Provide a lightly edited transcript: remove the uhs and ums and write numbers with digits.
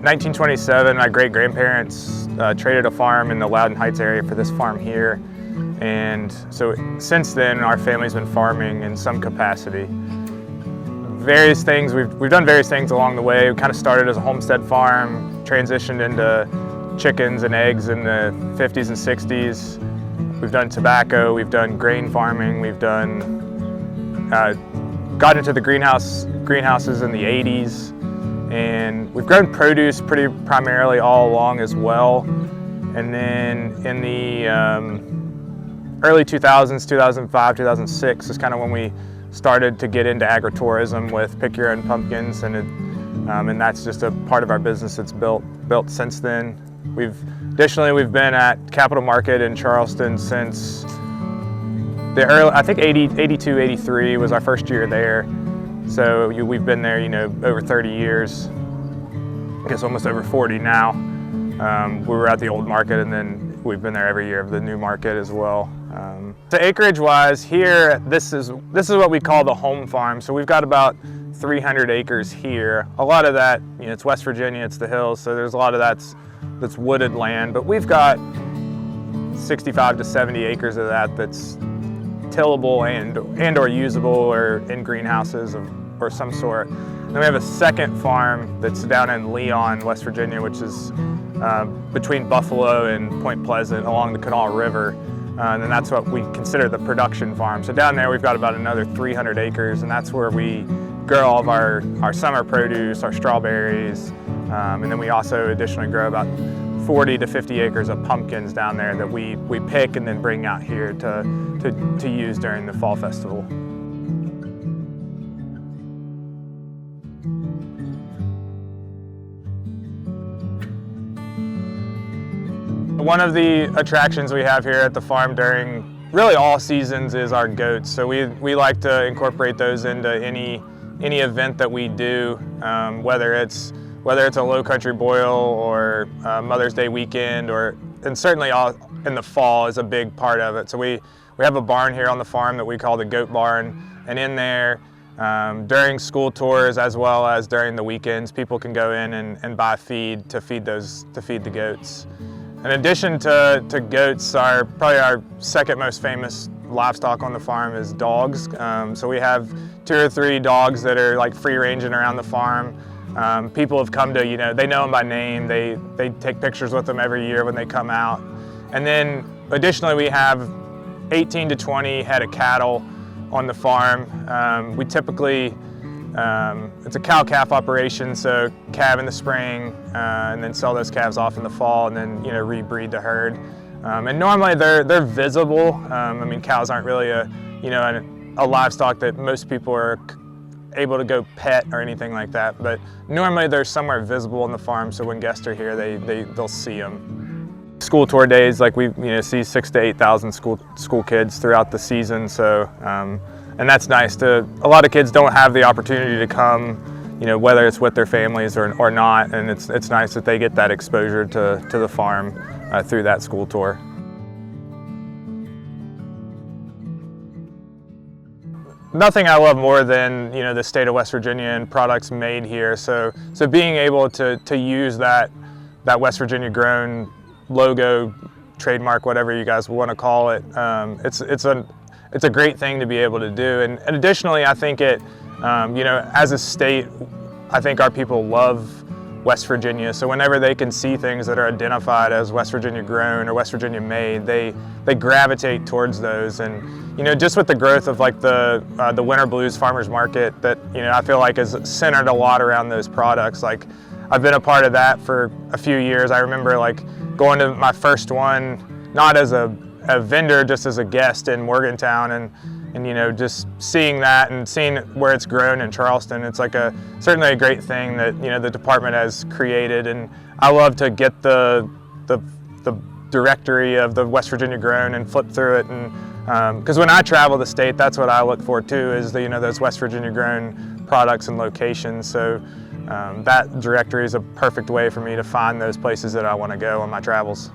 1927, my great-grandparents traded a farm in the Loudon Heights area for this farm here. And so since then, our family's been farming in some capacity. Various things, we've done various things along the way. We kind of started as a homestead farm, transitioned into chickens and eggs in the 50s and 60s. We've done tobacco, we've done grain farming, we've done, got into the greenhouses in the 80s. And we've grown produce pretty primarily all along as well. And then in the early 2000s, 2005, 2006 is kind of when we started to get into agritourism with pick your own pumpkins, and that's just a part of our business that's built since then. Additionally, we've been at Capital Market in Charleston since the early, I think 82, 83 was our first year there. So we've been there, over 30 years. I guess almost over 40 now. We were at the old market, and then we've been there every year of the new market as well. So acreage-wise, here, this is what we call the home farm. So we've got about 300 acres here. A lot of that, it's West Virginia, it's the hills, so there's a lot of that's wooded land. But we've got 65 to 70 acres of that's tillable and or usable or in greenhouses or some sort. Then we have a second farm that's down in Leon, West Virginia, which is between Buffalo and Point Pleasant along the Kanawha River. And that's what we consider the production farm. So down there we've got about another 300 acres, and that's where we grow all of our summer produce, our strawberries, and then we also additionally grow about 40 to 50 acres of pumpkins down there that we pick and then bring out here to use during the fall festival. One of the attractions we have here at the farm during really all seasons is our goats. So we like to incorporate those into any event that we do, whether it's a low country boil or Mother's Day weekend, and certainly in the fall is a big part of it. So we have a barn here on the farm that we call the goat barn, and in there during school tours as well as during the weekends, people can go in and buy feed to feed the goats. In addition to goats, probably our second most famous livestock on the farm is dogs. So we have 2 or 3 dogs that are like free ranging around the farm. People have come to, they know them by name. They take pictures with them every year when they come out. And then additionally, we have 18 to 20 head of cattle on the farm. We typically, it's a cow-calf operation, so calve in the spring, and then sell those calves off in the fall, and then rebreed the herd. And normally they're visible. I mean, cows aren't really a livestock that most people are able to go pet or anything like that. But normally they're somewhere visible on the farm, so when guests are here, they'll see them. School tour days, like we see 6,000 to 8,000 school kids throughout the season. So. And that's nice. A lot of kids don't have the opportunity to come, whether it's with their families or not, and it's nice that they get that exposure to the farm through that school tour. Nothing I love more than the state of West Virginia and products made here. So being able to use that West Virginia grown logo, trademark, whatever you guys want to call it, it's a great thing to be able to do. And additionally, I think as a state, I think our people love West Virginia. So whenever they can see things that are identified as West Virginia grown or West Virginia made, they gravitate towards those. And just with the growth of like the Winter Blues Farmers Market that I feel like is centered a lot around those products. Like I've been a part of that for a few years. I remember like going to my first one, not as a vendor, just as a guest in Morgantown, and just seeing that and seeing where it's grown in Charleston. It's like certainly a great thing that the department has created, and I love to get the directory of the West Virginia grown and flip through it, and because when I travel the state, that's what I look for too, is those West Virginia grown products and locations. So that directory is a perfect way for me to find those places that I want to go on my travels.